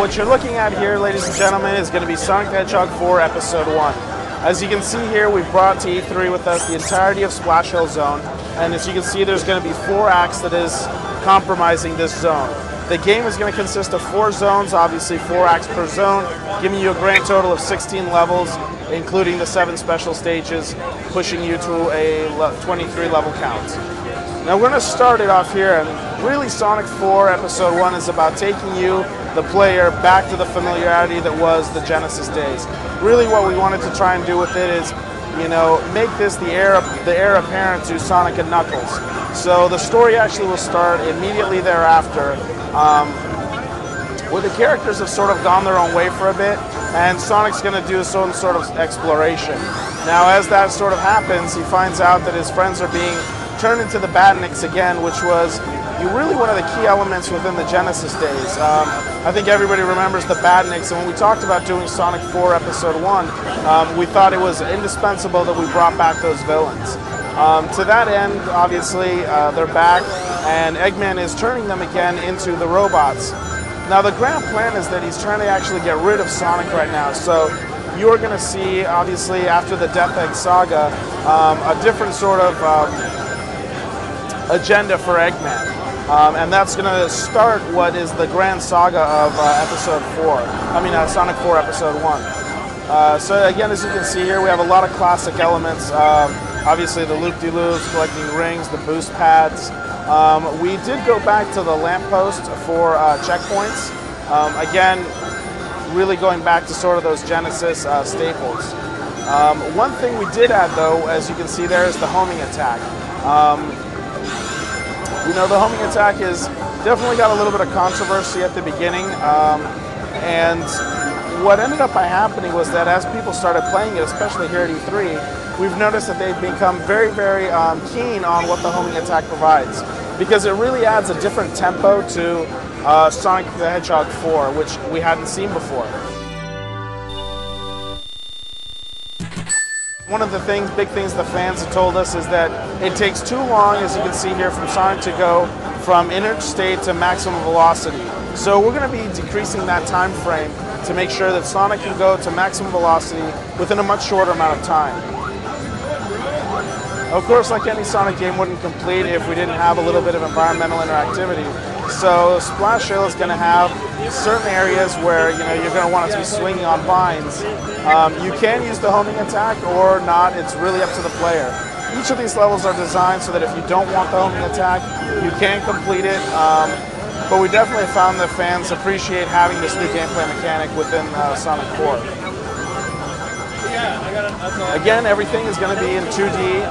what you're looking at here, ladies and gentlemen, is going to be Sonic the Hedgehog 4 Episode 1. As you can see here, we've brought to E3 with us the entirety of Splash Hill Zone, and as you can see, there's going to be 4 acts that is comprising this zone. The game is going to consist of 4 zones, obviously 4 acts per zone, giving you a grand total of 16 levels, including the 7 special stages, pushing you to a 23 level count. Now we're going to start it off here, and really Sonic 4 Episode 1 is about taking you, the player, back to the familiarity that was the Genesis days. Really what we wanted to try and do with it is, you know, make this the heir apparent to Sonic and Knuckles. So the story actually will start immediately thereafter, where the characters have sort of gone their own way for a bit, and Sonic's going to do some sort of exploration. Now as that sort of happens, he finds out that his friends are being turned into the Badniks again, which was really one of the key elements within the Genesis days. I think everybody remembers the Badniks, and when we talked about doing Sonic 4 Episode 1, we thought it was indispensable that we brought back those villains. To that end, obviously, they're back, and Eggman is turning them again into the robots. Now the grand plan is that he's trying to actually get rid of Sonic right now, so you are going to see, obviously, after the Death Egg Saga, a different sort of agenda for Eggman. And that's going to start what is the grand saga of Sonic 4 Episode 1. So again, as you can see here, we have a lot of classic elements. Obviously the loop-de-loops, collecting rings, the boost pads. We did go back to the lamppost for checkpoints. Again, really going back to sort of those Genesis staples. One thing we did add, though, as you can see there, is the homing attack. You know, the homing attack is definitely got a little bit of controversy at the beginning, and what ended up by happening was that as people started playing it, especially here at E3, we've noticed that they've become very, very keen on what the homing attack provides, because it really adds a different tempo to Sonic the Hedgehog 4, which we hadn't seen before. One of the big things the fans have told us is that it takes too long, as you can see here, from Sonic to go from inert state to maximum velocity. So we're going to be decreasing that time frame to make sure that Sonic can go to maximum velocity within a much shorter amount of time. Of course, like any Sonic game wouldn't complete if we didn't have a little bit of environmental interactivity. So Splash Hill is going to have certain areas where you're going to want it to be swinging on vines. You can use the homing attack or not. It's really up to the player. Each of these levels are designed so that if you don't want the homing attack, you can complete it. But we definitely found that fans appreciate having this new gameplay mechanic within Sonic 4. Again, everything is going to be in 2D,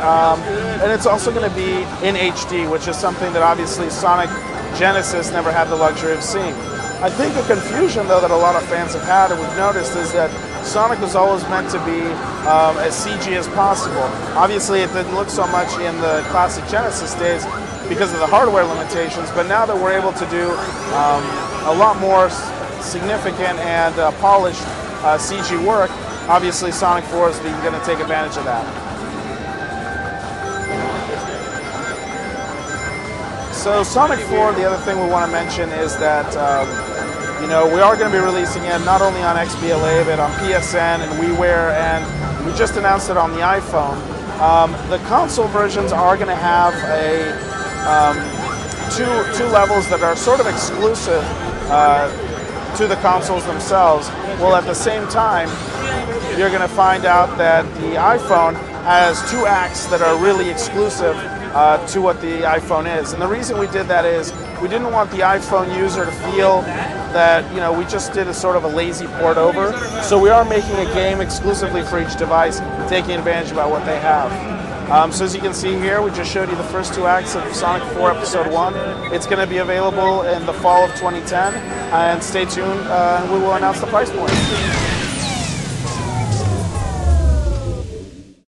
and it's also going to be in HD, which is something that obviously Sonic Genesis never had the luxury of seeing. I think the confusion, though, that a lot of fans have had, and we've noticed, is that Sonic was always meant to be as CG as possible. Obviously, it didn't look so much in the classic Genesis days because of the hardware limitations, but now that we're able to do a lot more significant and polished CG work, obviously Sonic 4 is going to take advantage of that. So Sonic 4, the other thing we want to mention is that we are going to be releasing it not only on XBLA but on PSN and WiiWare, and we just announced it on the iPhone. The console versions are going to have a two levels that are sort of exclusive to the consoles themselves. Well, at the same time, you're going to find out that the iPhone has 2 acts that are really exclusive to what the iPhone is. And the reason we did that is we didn't want the iPhone user to feel that we just did a sort of a lazy port over. So we are making a game exclusively for each device, taking advantage of what they have. So as you can see here, we just showed you the first 2 acts of Sonic 4 Episode 1. It's going to be available in the fall of 2010, and stay tuned, and we will announce the price point.